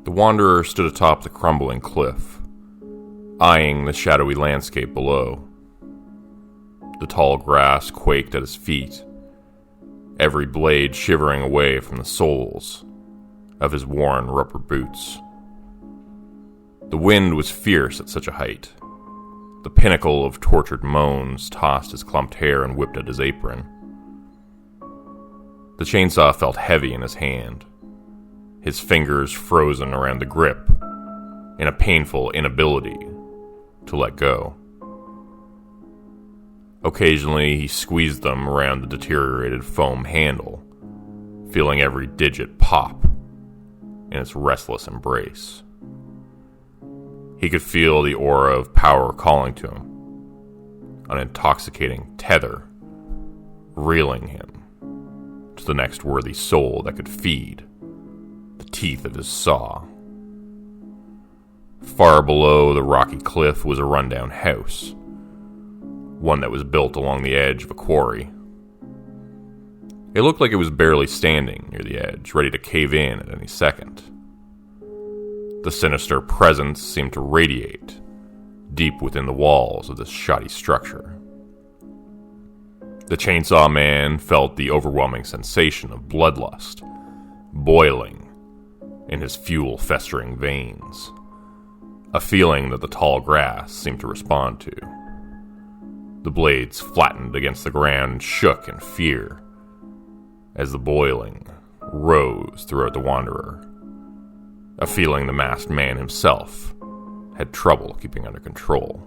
The wanderer stood atop the crumbling cliff, eyeing the shadowy landscape below. The tall grass quaked at his feet, every blade shivering away from the soles of his worn rubber boots. The wind was fierce at such a height. The pinnacle of tortured moans tossed his clumped hair and whipped at his apron. The chainsaw felt heavy in his hand, his fingers frozen around the grip in a painful inability to let go. Occasionally, he squeezed them around the deteriorated foam handle, feeling every digit pop in its restless embrace. He could feel the aura of power calling to him, an intoxicating tether reeling him to the next worthy soul that could feed the teeth of his saw. Far below the rocky cliff was a rundown house, one that was built along the edge of a quarry. It looked like it was barely standing near the edge, ready to cave in at any second. The sinister presence seemed to radiate deep within the walls of this shoddy structure. The chainsaw man felt the overwhelming sensation of bloodlust boiling in his fuel-festering veins, a feeling that the tall grass seemed to respond to. The blades flattened against the ground and shook in fear as the boiling rose throughout the wanderer, a feeling the masked man himself had trouble keeping under control.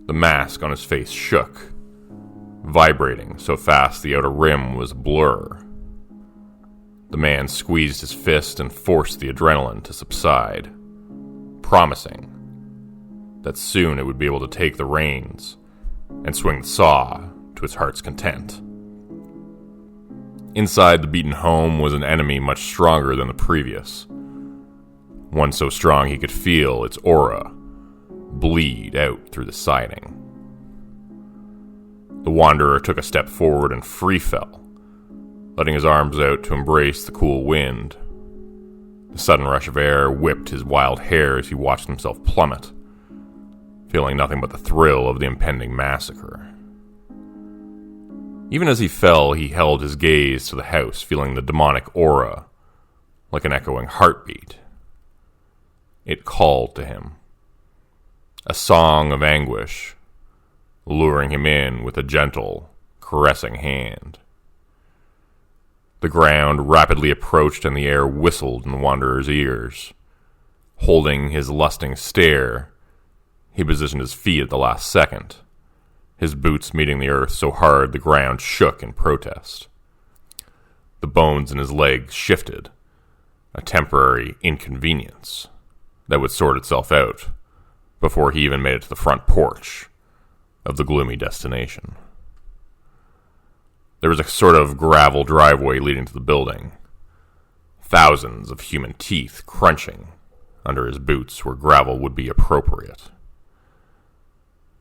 The mask on his face shook, vibrating so fast the outer rim was a blur. The man squeezed his fist and forced the adrenaline to subside, promising that soon it would be able to take the reins and swing the saw to its heart's content. Inside the beaten home was an enemy much stronger than the previous, one so strong he could feel its aura bleed out through the siding. The wanderer took a step forward and free fell, letting his arms out to embrace the cool wind. The sudden rush of air whipped his wild hair as he watched himself plummet, feeling nothing but the thrill of the impending massacre. Even as he fell, he held his gaze to the house, feeling the demonic aura like an echoing heartbeat. It called to him, a song of anguish, luring him in with a gentle, caressing hand. The ground rapidly approached and the air whistled in the wanderer's ears. Holding his lusting stare, he positioned his feet at the last second, his boots meeting the earth so hard the ground shook in protest. The bones in his legs shifted, a temporary inconvenience that would sort itself out before he even made it to the front porch of the gloomy destination. There was a sort of gravel driveway leading to the building, thousands of human teeth crunching under his boots where gravel would be appropriate.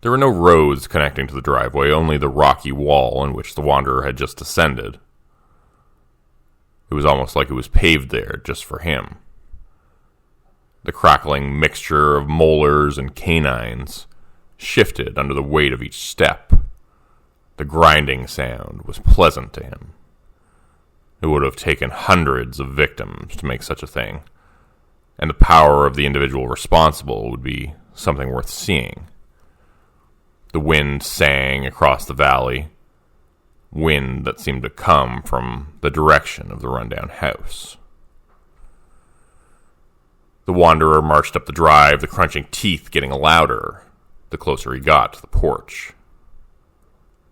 There were no roads connecting to the driveway, only the rocky wall in which the wanderer had just descended. It was almost like it was paved there just for him. The crackling mixture of molars and canines shifted under the weight of each step. The grinding sound was pleasant to him. It would have taken hundreds of victims to make such a thing, and the power of the individual responsible would be something worth seeing. The wind sang across the valley, wind that seemed to come from the direction of the rundown house. The wanderer marched up the drive, the crunching teeth getting louder the closer he got to the porch.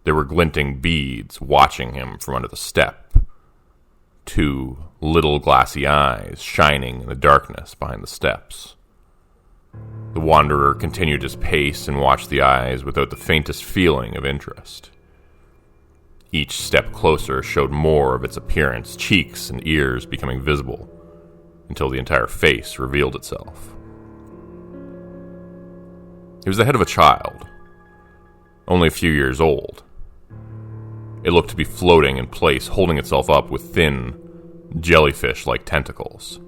There were glinting beads watching him from under the step, two little glassy eyes shining in the darkness behind the steps. The wanderer continued his pace and watched the eyes without the faintest feeling of interest. Each step closer showed more of its appearance, cheeks and ears becoming visible, until the entire face revealed itself. It was the head of a child, only a few years old. It looked to be floating in place, holding itself up with thin, jellyfish-like tentacles.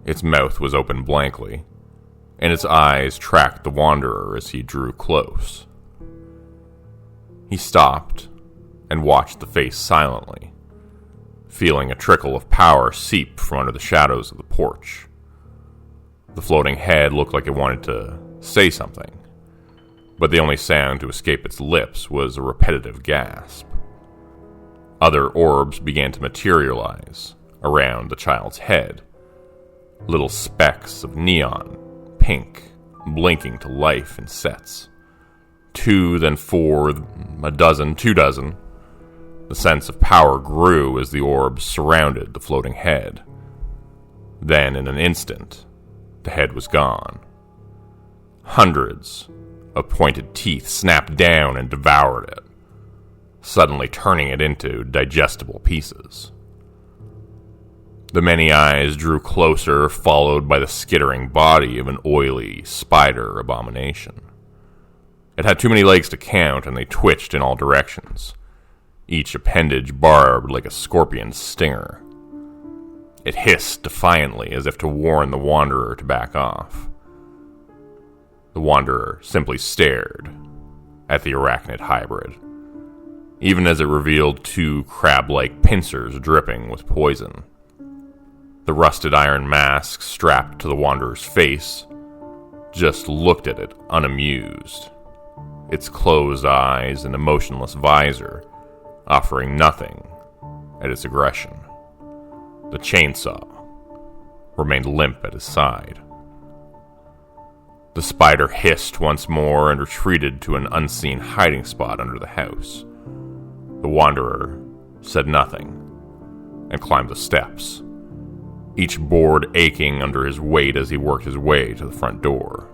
Its mouth was open blankly, and its eyes tracked the wanderer as he drew close. He stopped and watched the face silently, feeling a trickle of power seep from under the shadows of the porch. The floating head looked like it wanted to say something, but the only sound to escape its lips was a repetitive gasp. Other orbs began to materialize around the child's head, little specks of neon, pink, blinking to life in sets. 2, then 4, a dozen, 2 dozen. The sense of power grew as the orbs surrounded the floating head. Then, in an instant, the head was gone. Hundreds of pointed teeth snapped down and devoured it, suddenly turning it into digestible pieces. The many eyes drew closer, followed by the skittering body of an oily spider abomination. It had too many legs to count, and they twitched in all directions, each appendage barbed like a scorpion's stinger. It hissed defiantly as if to warn the wanderer to back off. The wanderer simply stared at the arachnid hybrid, even as it revealed 2 crab-like pincers dripping with poison. The rusted iron mask strapped to the wanderer's face just looked at it unamused, its closed eyes and emotionless visor offering nothing at its aggression. The chainsaw remained limp at his side. The spider hissed once more and retreated to an unseen hiding spot under the house. The wanderer said nothing and climbed the steps, each board aching under his weight as he worked his way to the front door.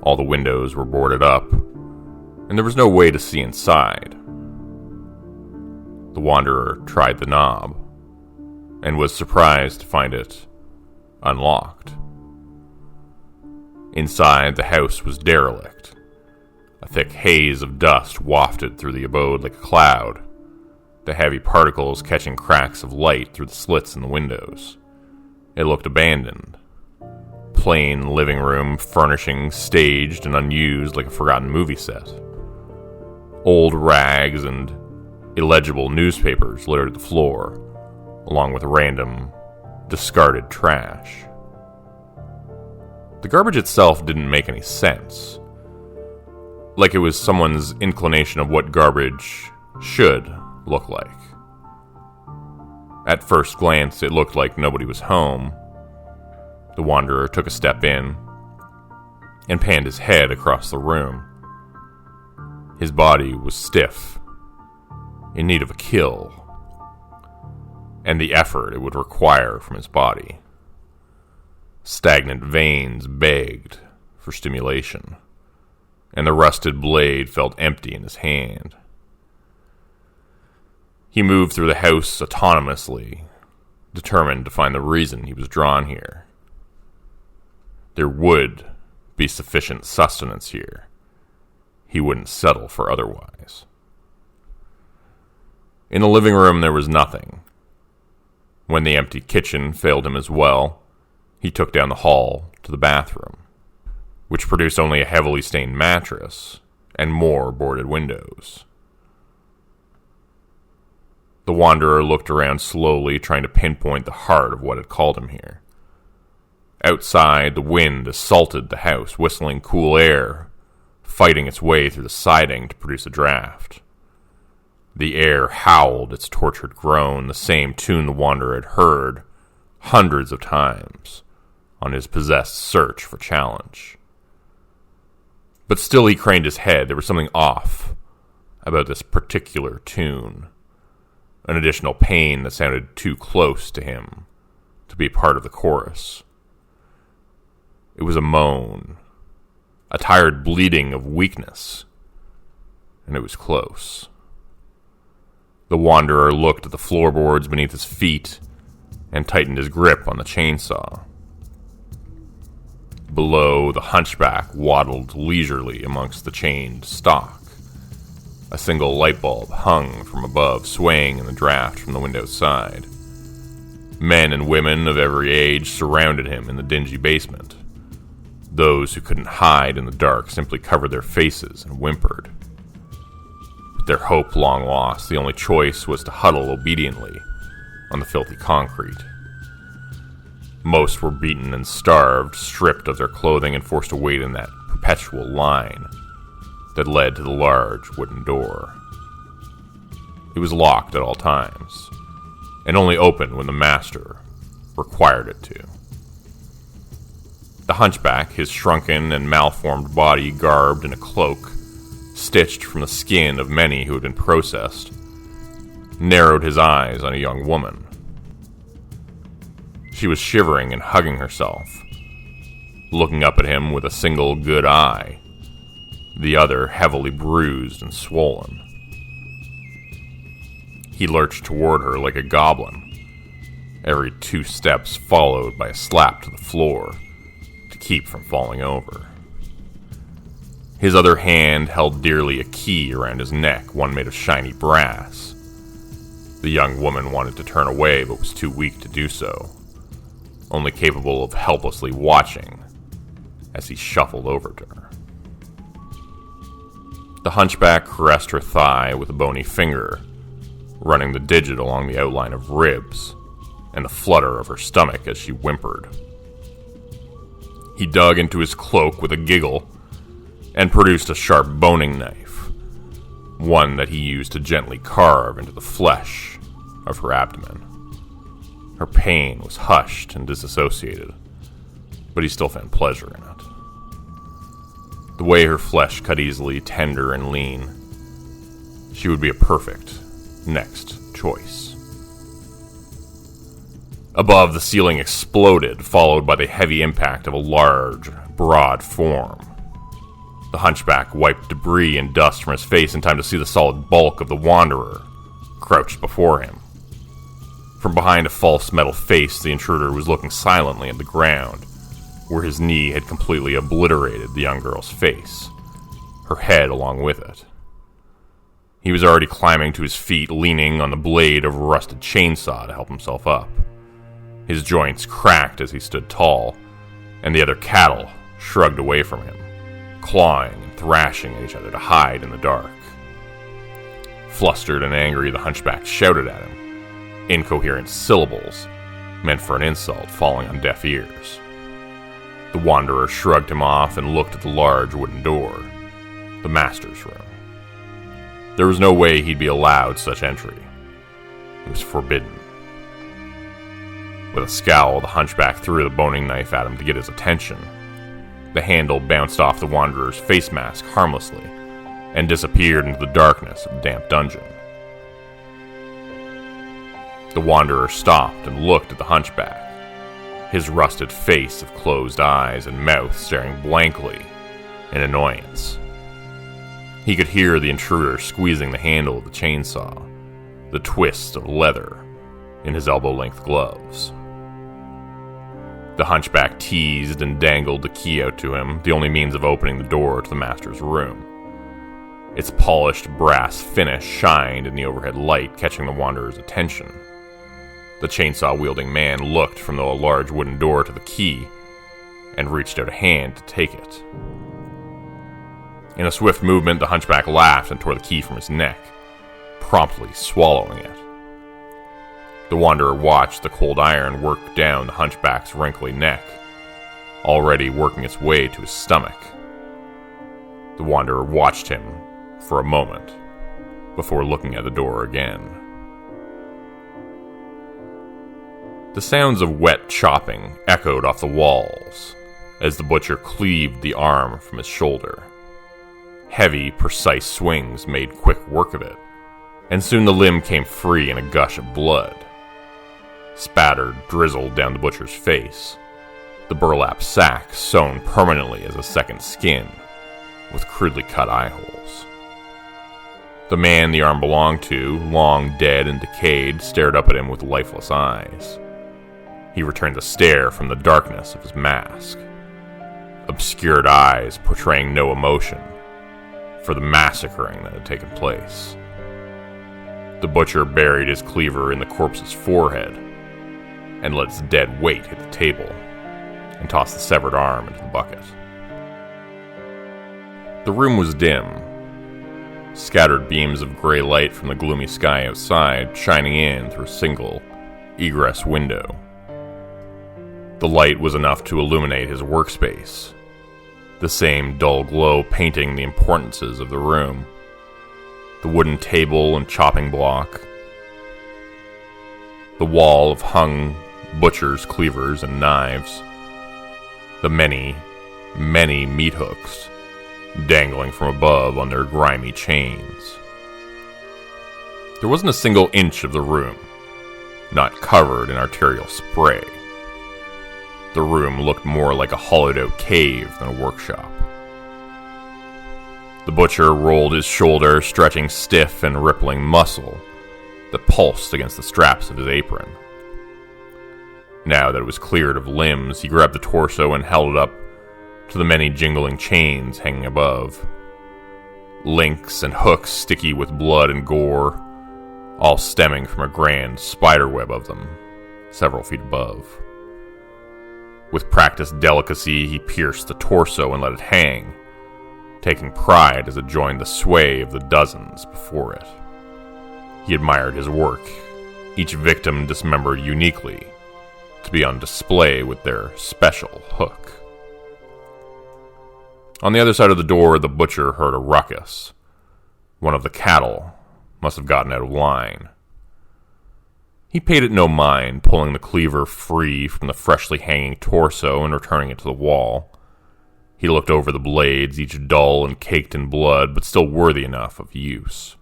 All the windows were boarded up, and there was no way to see inside. The wanderer tried the knob, and was surprised to find it unlocked. Inside, the house was derelict. A thick haze of dust wafted through the abode like a cloud, the heavy particles catching cracks of light through the slits in the windows. It looked abandoned. Plain living room furnishings staged and unused like a forgotten movie set. Old rags and illegible newspapers littered the floor, along with random, discarded trash. The garbage itself didn't make any sense, like it was someone's inclination of what garbage should look like. At first glance, it looked like nobody was home. The wanderer took a step in and panned his head across the room. His body was stiff, in need of a kill, and the effort it would require from his body. Stagnant veins begged for stimulation, and the rusted blade felt empty in his hand. He moved through the house autonomously, determined to find the reason he was drawn here. There would be sufficient sustenance here. He wouldn't settle for otherwise. In the living room there was nothing. When the empty kitchen failed him as well, he took down the hall to the bathroom, which produced only a heavily stained mattress and more boarded windows. The wanderer looked around slowly, trying to pinpoint the heart of what had called him here. Outside, the wind assaulted the house, whistling cool air, fighting its way through the siding to produce a draft. The air howled its tortured groan, the same tune the wanderer had heard hundreds of times on his possessed search for challenge. But still he craned his head. There was something off about this particular tune, an additional pain that sounded too close to him to be part of the chorus. It was a moan, a tired bleating of weakness, and it was close. The wanderer looked at the floorboards beneath his feet and tightened his grip on the chainsaw. Below, the hunchback waddled leisurely amongst the chained stock. A single light bulb hung from above, swaying in the draft from the window's side. Men and women of every age surrounded him in the dingy basement. Those who couldn't hide in the dark simply covered their faces and whimpered. With their hope long lost, the only choice was to huddle obediently on the filthy concrete. Most were beaten and starved, stripped of their clothing and forced to wait in that perpetual line that led to the large wooden door. It was locked at all times, and only opened when the master required it to. The hunchback, his shrunken and malformed body garbed in a cloak, stitched from the skin of many who had been processed, narrowed his eyes on a young woman. She was shivering and hugging herself, looking up at him with a single good eye, the other heavily bruised and swollen. He lurched toward her like a goblin, every 2 steps followed by a slap to the floor to keep from falling over. His other hand held dearly a key around his neck, one made of shiny brass. The young woman wanted to turn away, but was too weak to do so, only capable of helplessly watching as he shuffled over to her. The hunchback caressed her thigh with a bony finger, running the digit along the outline of ribs and the flutter of her stomach as she whimpered. He dug into his cloak with a giggle and produced a sharp boning knife, one that he used to gently carve into the flesh of her abdomen. Her pain was hushed and disassociated, but he still found pleasure in it. The way her flesh cut easily, tender and lean, she would be a perfect next choice. Above, the ceiling exploded, followed by the heavy impact of a large, broad form. The hunchback wiped debris and dust from his face in time to see the solid bulk of the Wanderer crouched before him. From behind a false metal face, the intruder was looking silently at the ground, where his knee had completely obliterated the young girl's face, her head along with it. He was already climbing to his feet, leaning on the blade of a rusted chainsaw to help himself up. His joints cracked as he stood tall, and the other cattle shrugged away from him, clawing and thrashing at each other to hide in the dark. Flustered and angry, the hunchback shouted at him, incoherent syllables meant for an insult falling on deaf ears. The Wanderer shrugged him off and looked at the large wooden door, the master's room. There was no way he'd be allowed such entry. It was forbidden. With a scowl, the hunchback threw the boning knife at him to get his attention. The handle bounced off the Wanderer's face mask harmlessly and disappeared into the darkness of the damp dungeon. The Wanderer stopped and looked at the hunchback, his rusted face of closed eyes and mouth staring blankly in annoyance. He could hear the intruder squeezing the handle of the chainsaw, the twist of leather in his elbow-length gloves. The hunchback teased and dangled the key out to him, the only means of opening the door to the master's room. Its polished brass finish shined in the overhead light, catching the Wanderer's attention. The chainsaw-wielding man looked from the large wooden door to the key and reached out a hand to take it. In a swift movement, the hunchback laughed and tore the key from his neck, promptly swallowing it. The Wanderer watched the cold iron work down the hunchback's wrinkly neck, already working its way to his stomach. The Wanderer watched him for a moment before looking at the door again. The sounds of wet chopping echoed off the walls as the butcher cleaved the arm from his shoulder. Heavy, precise swings made quick work of it, and soon the limb came free in a gush of blood. Spattered drizzled down the butcher's face, the burlap sack sewn permanently as a second skin, with crudely cut eye holes. The man the arm belonged to, long dead and decayed, stared up at him with lifeless eyes. He returned the stare from the darkness of his mask, obscured eyes portraying no emotion for the massacring that had taken place. The butcher buried his cleaver in the corpse's forehead, and let its dead weight hit the table, and tossed the severed arm into the bucket. The room was dim, scattered beams of gray light from the gloomy sky outside shining in through a single egress window. The light was enough to illuminate his workspace, the same dull glow painting the importances of the room. The wooden table and chopping block, the wall of hung butcher's cleavers and knives, the many, many meat hooks dangling from above on their grimy chains. There wasn't a single inch of the room not covered in arterial spray. The room looked more like a hollowed-out cave than a workshop. The butcher rolled his shoulder, stretching stiff and rippling muscle that pulsed against the straps of his apron. Now that it was cleared of limbs, he grabbed the torso and held it up to the many jingling chains hanging above. Links and hooks sticky with blood and gore, all stemming from a grand spiderweb of them, several feet above. With practiced delicacy, he pierced the torso and let it hang, taking pride as it joined the sway of the dozens before it. He admired his work, each victim dismembered uniquely, to be on display with their special hook. On the other side of the door, the butcher heard a ruckus. One of the cattle must have gotten out of line. He paid it no mind, pulling the cleaver free from the freshly hanging torso and returning it to the wall. He looked over the blades, each dull and caked in blood, but still worthy enough of use.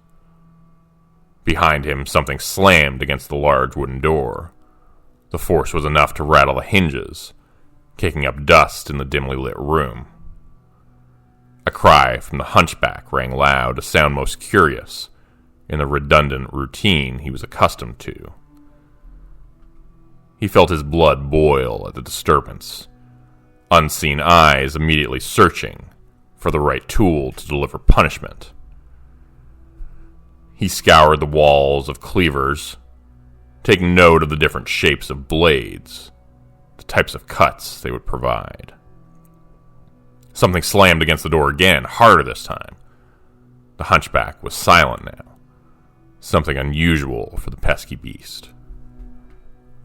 Behind him, something slammed against the large wooden door. The force was enough to rattle the hinges, kicking up dust in the dimly lit room. A cry from the hunchback rang loud, a sound most curious in the redundant routine he was accustomed to. He felt his blood boil at the disturbance, unseen eyes immediately searching for the right tool to deliver punishment. He scoured the walls of cleavers, taking note of the different shapes of blades, the types of cuts they would provide. Something slammed against the door again, harder this time. The hunchback was silent now, something unusual for the pesky beast.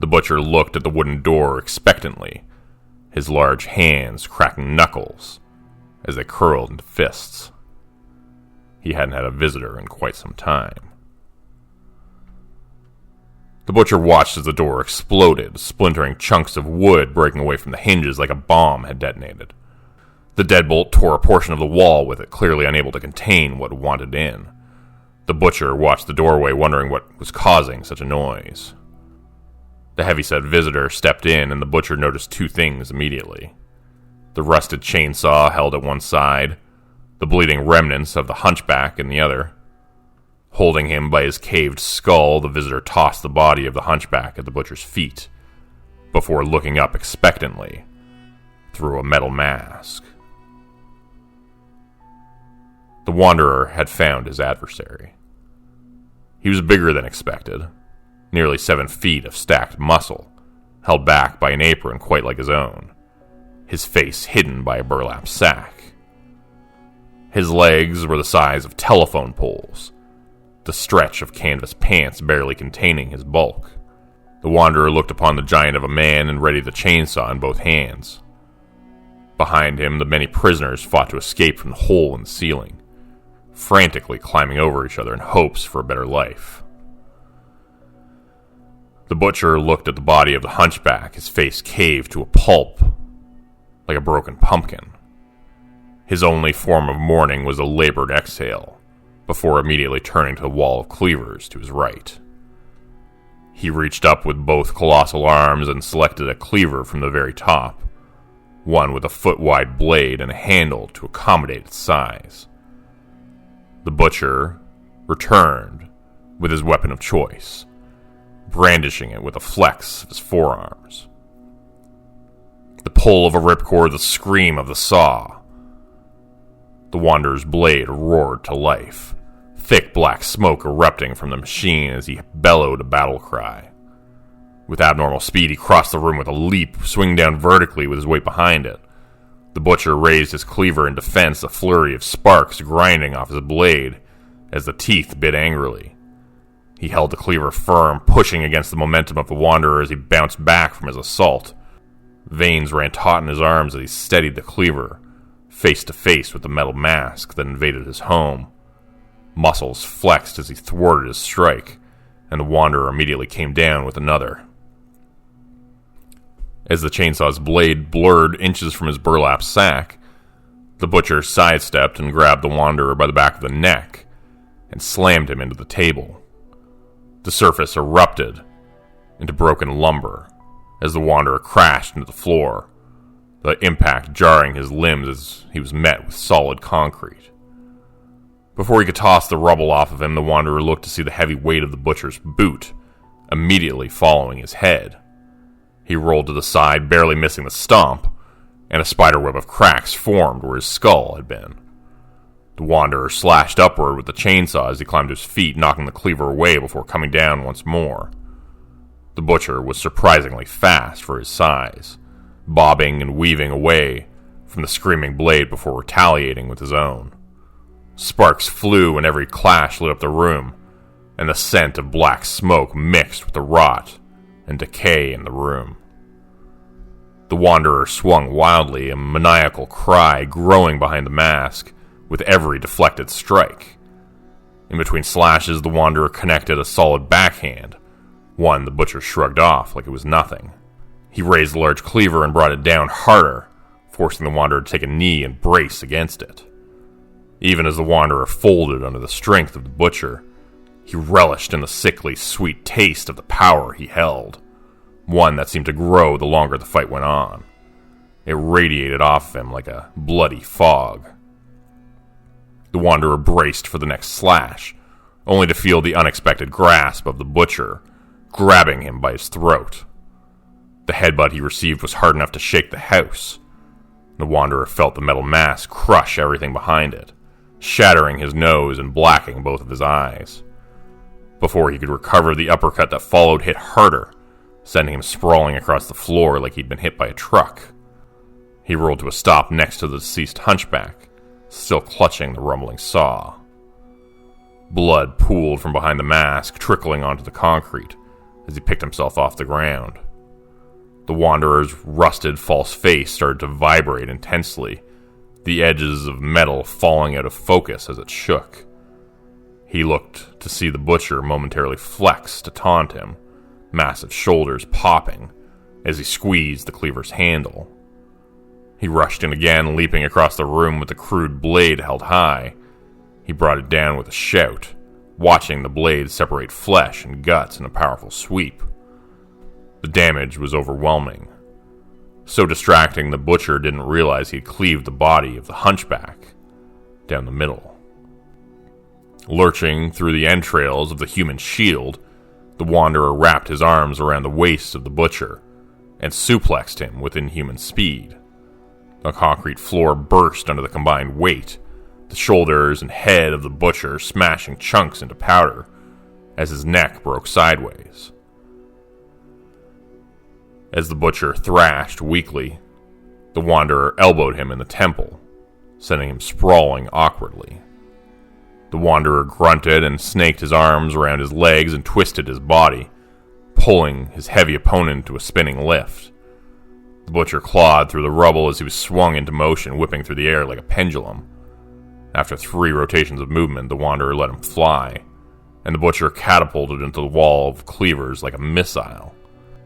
The butcher looked at the wooden door expectantly, his large hands cracking knuckles as they curled into fists. He hadn't had a visitor in quite some time. The butcher watched as the door exploded, splintering chunks of wood breaking away from the hinges like a bomb had detonated. The deadbolt tore a portion of the wall with it, clearly unable to contain what wanted in. The butcher watched the doorway, wondering what was causing such a noise. The heavy-set visitor stepped in, and the butcher noticed two things immediately. The rusted chainsaw held at one side, the bleeding remnants of the hunchback in the other. Holding him by his caved skull, the visitor tossed the body of the hunchback at the butcher's feet, before looking up expectantly through a metal mask. The wanderer had found his adversary. He was bigger than expected, nearly 7 feet of stacked muscle, held back by an apron quite like his own, his face hidden by a burlap sack. His legs were the size of telephone poles, the stretch of canvas pants barely containing his bulk. The wanderer looked upon the giant of a man and readied the chainsaw in both hands. Behind him, the many prisoners fought to escape from the hole in the ceiling, frantically climbing over each other in hopes for a better life. The butcher looked at the body of the hunchback, his face caved to a pulp, like a broken pumpkin. His only form of mourning was a labored exhale, before immediately turning to the wall of cleavers to his right. He reached up with both colossal arms and selected a cleaver from the very top, one with a foot-wide blade and a handle to accommodate its size. The butcher returned with his weapon of choice, brandishing it with a flex of his forearms. The pull of a ripcord, the scream of the saw. The wanderer's blade roared to life, thick black smoke erupting from the machine as he bellowed a battle cry. With abnormal speed, he crossed the room with a leap, swinging down vertically with his weight behind it. The butcher raised his cleaver in defense, a flurry of sparks grinding off his blade as the teeth bit angrily. He held the cleaver firm, pushing against the momentum of the wanderer as he bounced back from his assault. Veins ran taut in his arms as he steadied the cleaver, face to face with the metal mask that invaded his home. Muscles flexed as he thwarted his strike, and the wanderer immediately came down with another. As the chainsaw's blade blurred inches from his burlap sack, the butcher sidestepped and grabbed the wanderer by the back of the neck and slammed him into the table. The surface erupted into broken lumber as the wanderer crashed into the floor, the impact jarring his limbs as he was met with solid concrete. Before he could toss the rubble off of him, the wanderer looked to see the heavy weight of the butcher's boot immediately following his head. He rolled to the side, barely missing the stomp, and a spiderweb of cracks formed where his skull had been. The wanderer slashed upward with the chainsaw as he climbed to his feet, knocking the cleaver away before coming down once more. The butcher was surprisingly fast for his size, bobbing and weaving away from the screaming blade before retaliating with his own. Sparks flew and every clash lit up the room, and the scent of black smoke mixed with the rot and decay in the room. The wanderer swung wildly, a maniacal cry growing behind the mask with every deflected strike. In between slashes, the wanderer connected a solid backhand, one the butcher shrugged off like it was nothing. He raised the large cleaver and brought it down harder, forcing the wanderer to take a knee and brace against it. Even as the wanderer folded under the strength of the butcher, he relished in the sickly, sweet taste of the power he held, one that seemed to grow the longer the fight went on. It radiated off of him like a bloody fog. The wanderer braced for the next slash, only to feel the unexpected grasp of the butcher, grabbing him by his throat. The headbutt he received was hard enough to shake the house. The wanderer felt the metal mask crush everything behind it, shattering his nose and blacking both of his eyes. Before he could recover, the uppercut that followed hit harder, sending him sprawling across the floor like he'd been hit by a truck. He rolled to a stop next to the deceased hunchback, still clutching the rumbling saw. Blood pooled from behind the mask, trickling onto the concrete as he picked himself off the ground. The wanderer's rusted false face started to vibrate intensely, the edges of metal falling out of focus as it shook. He looked to see the butcher momentarily flex to taunt him, massive shoulders popping as he squeezed the cleaver's handle. He rushed in again, leaping across the room with the crude blade held high. He brought it down with a shout, watching the blade separate flesh and guts in a powerful sweep. The damage was overwhelming. So distracting, the butcher didn't realize he had cleaved the body of the hunchback down the middle. Lurching through the entrails of the human shield, the wanderer wrapped his arms around the waist of the butcher and suplexed him with inhuman speed. The concrete floor burst under the combined weight, the shoulders and head of the butcher smashing chunks into powder as his neck broke sideways. As the butcher thrashed weakly, the wanderer elbowed him in the temple, sending him sprawling awkwardly. The wanderer grunted and snaked his arms around his legs and twisted his body, pulling his heavy opponent to a spinning lift. The butcher clawed through the rubble as he was swung into motion, whipping through the air like a pendulum. After 3 rotations of movement, the wanderer let him fly, and the butcher catapulted into the wall of cleavers like a missile.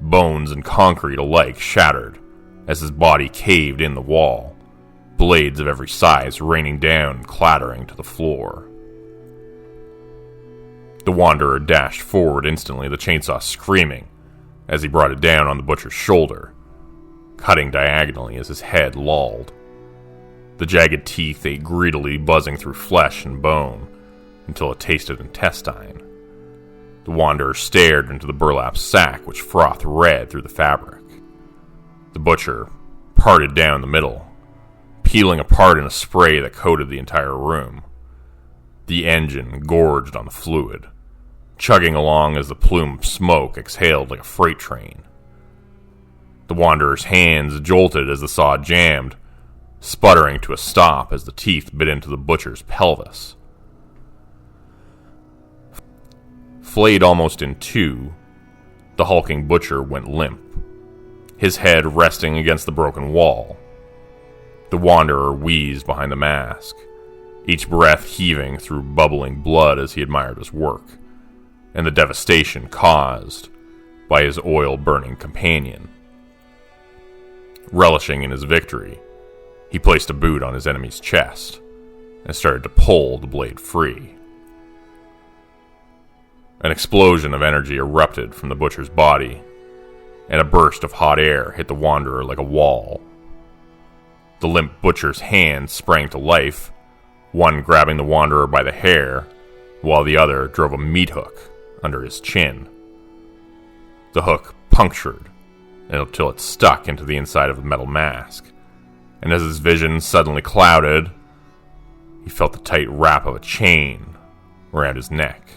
Bones and concrete alike shattered as his body caved in the wall, blades of every size raining down and clattering to the floor. The wanderer dashed forward instantly, the chainsaw screaming as he brought it down on the butcher's shoulder, cutting diagonally as his head lolled. The jagged teeth ate greedily, buzzing through flesh and bone until it tasted intestine. The wanderer stared into the burlap sack, which frothed red through the fabric. The butcher parted down the middle, peeling apart in a spray that coated the entire room. The engine gorged on the fluid, chugging along as the plume of smoke exhaled like a freight train. The Wanderer's hands jolted as the saw jammed, sputtering to a stop as the teeth bit into the butcher's pelvis. Flayed almost in two, the hulking butcher went limp, his head resting against the broken wall. The Wanderer wheezed behind the mask, each breath heaving through bubbling blood as he admired his work, and the devastation caused by his oil-burning companion. Relishing in his victory, he placed a boot on his enemy's chest and started to pull the blade free. An explosion of energy erupted from the butcher's body, and a burst of hot air hit the Wanderer like a wall. The limp butcher's hand sprang to life, one grabbing the Wanderer by the hair, while the other drove a meat hook under his chin. The hook punctured until it stuck into the inside of the metal mask, and as his vision suddenly clouded, he felt the tight wrap of a chain around his neck.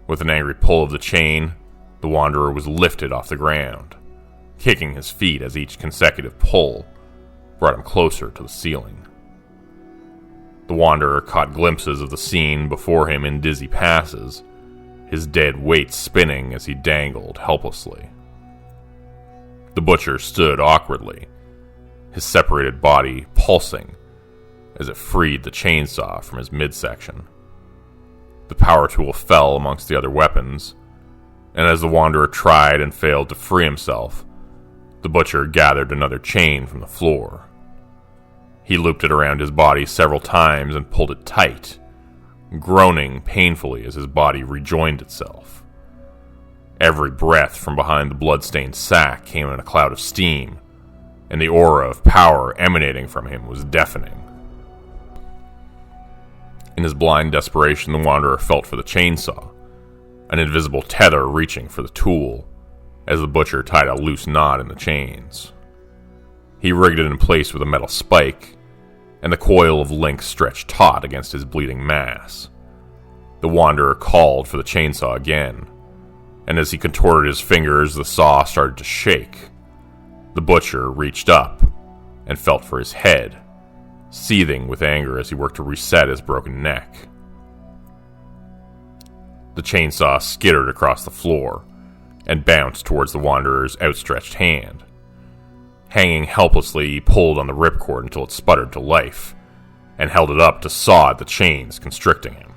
With an angry pull of the chain, the Wanderer was lifted off the ground, kicking his feet as each consecutive pull brought him closer to the ceiling. The Wanderer caught glimpses of the scene before him in dizzy passes, his dead weight spinning as he dangled helplessly. The butcher stood awkwardly, his separated body pulsing as it freed the chainsaw from his midsection. The power tool fell amongst the other weapons, and as the Wanderer tried and failed to free himself, the butcher gathered another chain from the floor. He looped it around his body several times and pulled it tight, groaning painfully as his body rejoined itself. Every breath from behind the blood-stained sack came in a cloud of steam, and the aura of power emanating from him was deafening. In his blind desperation, the Wanderer felt for the chainsaw, an invisible tether reaching for the tool, as the butcher tied a loose knot in the chains. He rigged it in place with a metal spike, and the coil of link stretched taut against his bleeding mass. The Wanderer called for the chainsaw again, and as he contorted his fingers, the saw started to shake. The butcher reached up and felt for his head, seething with anger as he worked to reset his broken neck. The chainsaw skittered across the floor and bounced towards the Wanderer's outstretched hand. Hanging helplessly, he pulled on the ripcord until it sputtered to life, and held it up to saw at the chains constricting him.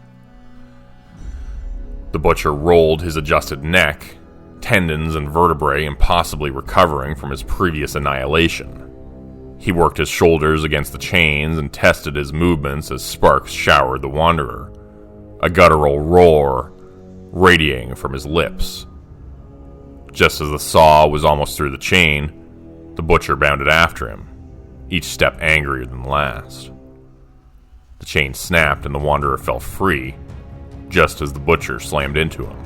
The butcher rolled his adjusted neck, tendons and vertebrae impossibly recovering from his previous annihilation. He worked his shoulders against the chains and tested his movements as sparks showered the Wanderer, a guttural roar radiating from his lips. Just as the saw was almost through the chain, the butcher bounded after him, each step angrier than the last. The chain snapped and the Wanderer fell free, just as the butcher slammed into him.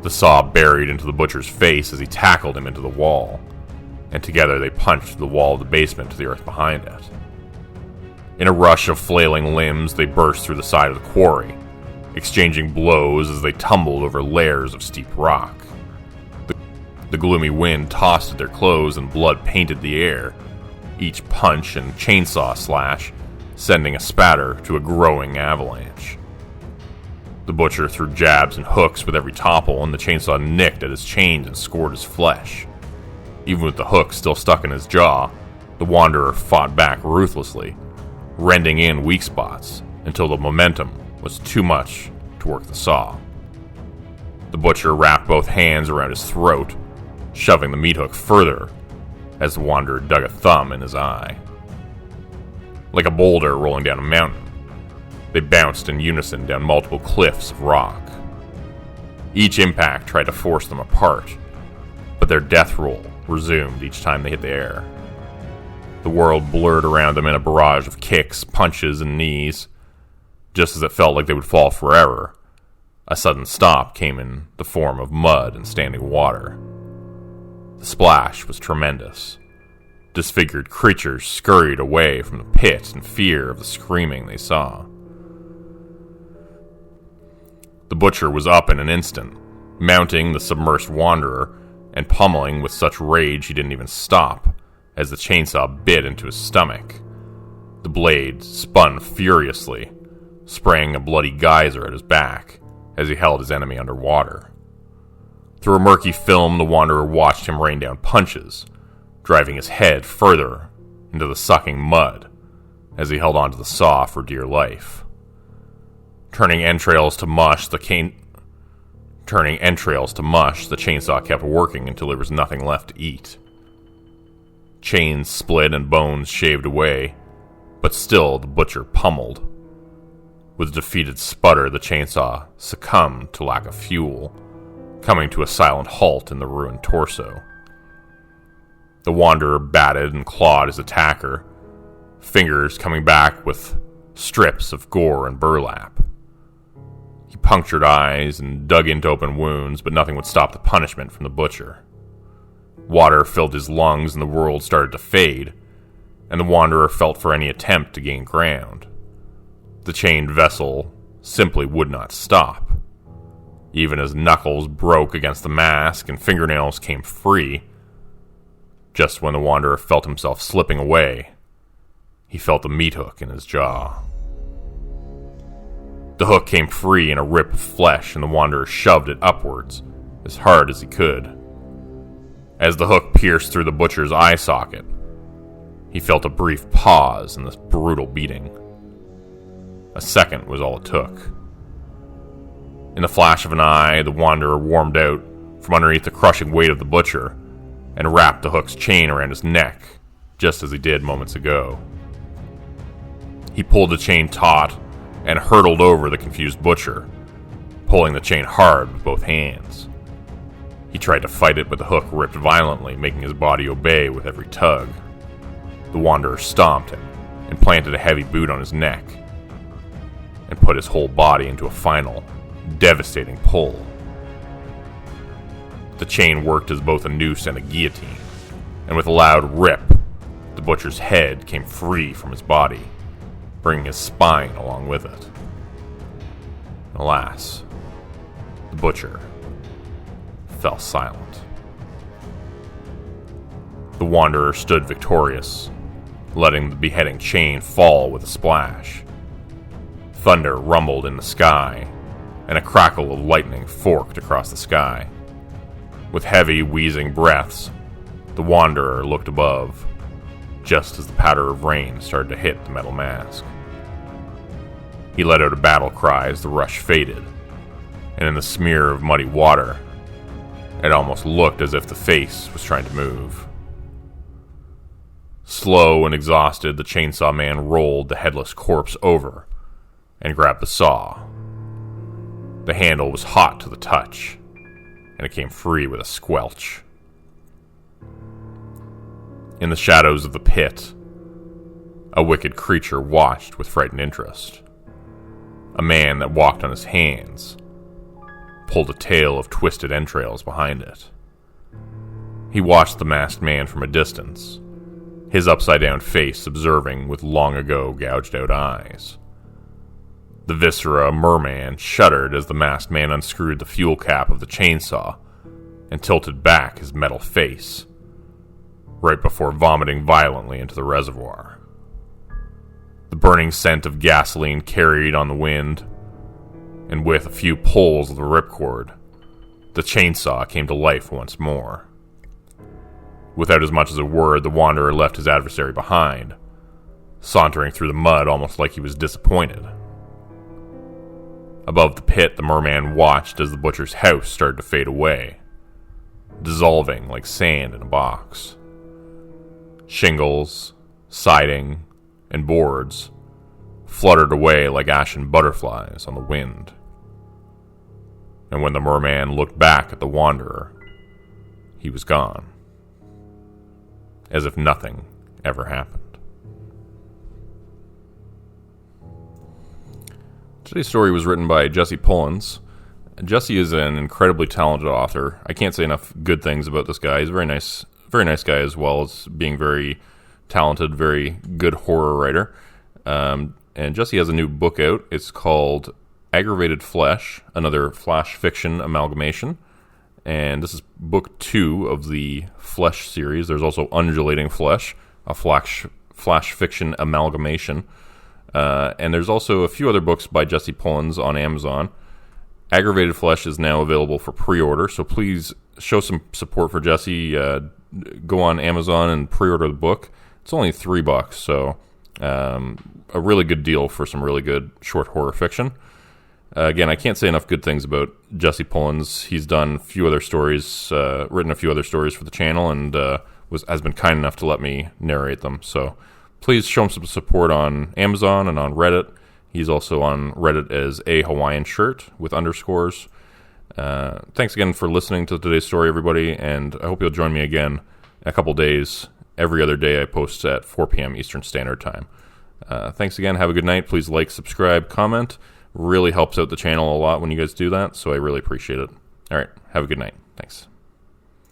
The saw buried into the butcher's face as he tackled him into the wall, and together they punched the wall of the basement to the earth behind it. In a rush of flailing limbs, they burst through the side of the quarry, exchanging blows as they tumbled over layers of steep rock. The gloomy wind tossed at their clothes and blood painted the air, each punch and chainsaw slash sending a spatter to a growing avalanche. The butcher threw jabs and hooks with every topple, and the chainsaw nicked at his chains and scored his flesh. Even with the hook still stuck in his jaw, the Wanderer fought back ruthlessly, rending in weak spots until the momentum was too much to work the saw. The butcher wrapped both hands around his throat, shoving the meat hook further as the Wanderer dug a thumb in his eye. Like a boulder rolling down a mountain, they bounced in unison down multiple cliffs of rock. Each impact tried to force them apart, but their death roll resumed each time they hit the air. The world blurred around them in a barrage of kicks, punches, and knees. Just as it felt like they would fall forever, a sudden stop came in the form of mud and standing water. The splash was tremendous. Disfigured creatures scurried away from the pit in fear of the screaming they saw. The butcher was up in an instant, mounting the submersed wanderer and pummeling with such rage he didn't even stop as the chainsaw bit into his stomach. The blade spun furiously, spraying a bloody geyser at his back as he held his enemy underwater. Through a murky film, the wanderer watched him rain down punches, driving his head further into the sucking mud as he held onto the saw for dear life. Turning entrails to mush, the chainsaw kept working until there was nothing left to eat. Chains split and bones shaved away, but still the butcher pummeled. With a defeated sputter, the chainsaw succumbed to lack of fuel, coming to a silent halt in the ruined torso. The wanderer batted and clawed his attacker, fingers coming back with strips of gore and burlap. He punctured eyes and dug into open wounds, but nothing would stop the punishment from the butcher. Water filled his lungs and the world started to fade, and the wanderer felt for any attempt to gain ground. The chained vessel simply would not stop. Even as knuckles broke against the mask and fingernails came free, just when the wanderer felt himself slipping away, he felt a meat hook in his jaw. The hook came free in a rip of flesh, and the wanderer shoved it upwards as hard as he could. As the hook pierced through the butcher's eye socket, he felt a brief pause in this brutal beating. A second was all it took. In the flash of an eye, the wanderer warmed out from underneath the crushing weight of the butcher and wrapped the hook's chain around his neck, just as he did moments ago. He pulled the chain taut and hurtled over the confused butcher, pulling the chain hard with both hands. He tried to fight it, but the hook ripped violently, making his body obey with every tug. The wanderer stomped him and planted a heavy boot on his neck, and put his whole body into a final, devastating pull. The chain worked as both a noose and a guillotine, and with a loud rip, the butcher's head came free from his body, bringing his spine along with it. Alas, the butcher fell silent. The wanderer stood victorious, letting the beheading chain fall with a splash. Thunder rumbled in the sky, and a crackle of lightning forked across the sky. With heavy, wheezing breaths, the wanderer looked above, just as the patter of rain started to hit the metal mask. He let out a battle cry as the rush faded, and in the smear of muddy water, it almost looked as if the face was trying to move. Slow and exhausted, the chainsaw man rolled the headless corpse over and grabbed the saw. The handle was hot to the touch, and it came free with a squelch. In the shadows of the pit, a wicked creature watched with frightened interest. A man that walked on his hands pulled a tail of twisted entrails behind it. He watched the masked man from a distance, his upside-down face observing with long-ago gouged-out eyes. The viscera merman shuddered as the masked man unscrewed the fuel cap of the chainsaw and tilted back his metal face, right before vomiting violently into the reservoir. The burning scent of gasoline carried on the wind, and with a few pulls of the ripcord, the chainsaw came to life once more. Without as much as a word, the wanderer left his adversary behind, sauntering through the mud almost like he was disappointed. Above the pit, the merman watched as the butcher's house started to fade away, dissolving like sand in a box. Shingles, siding, and boards fluttered away like ashen butterflies on the wind. And when the merman looked back at the wanderer, he was gone, as if nothing ever happened. Today's story was written by Jesse Pullins. Jesse is an incredibly talented author. I can't say enough good things about this guy. He's a very nice guy, as well as being very talented, very good horror writer. And Jesse has a new book out. It's called Aggravated Flesh, another flash fiction amalgamation. And this is book 2 of the Flesh series. There's also Undulating Flesh, a flash fiction amalgamation. And there's also a few other books by Jesse Pullins on Amazon. Aggravated Flesh is now available for pre-order, so please show some support for Jesse. Go on Amazon and pre-order the book. It's only $3, so a really good deal for some really good short horror fiction. Again, I can't say enough good things about Jesse Pullins. He's done a few other stories, written a few other stories for the channel, and has been kind enough to let me narrate them. So please show him some support on Amazon and on Reddit. He's also on Reddit as A Hawaiian Shirt with underscores. Thanks again for listening to today's story, everybody, and I hope you'll join me again in a couple days. Every other day I post at 4 p.m. Eastern Standard Time. Thanks again. Have a good night. Please like, subscribe, comment. Really helps out the channel a lot when you guys do that, so I really appreciate it. All right. Have a good night. Thanks.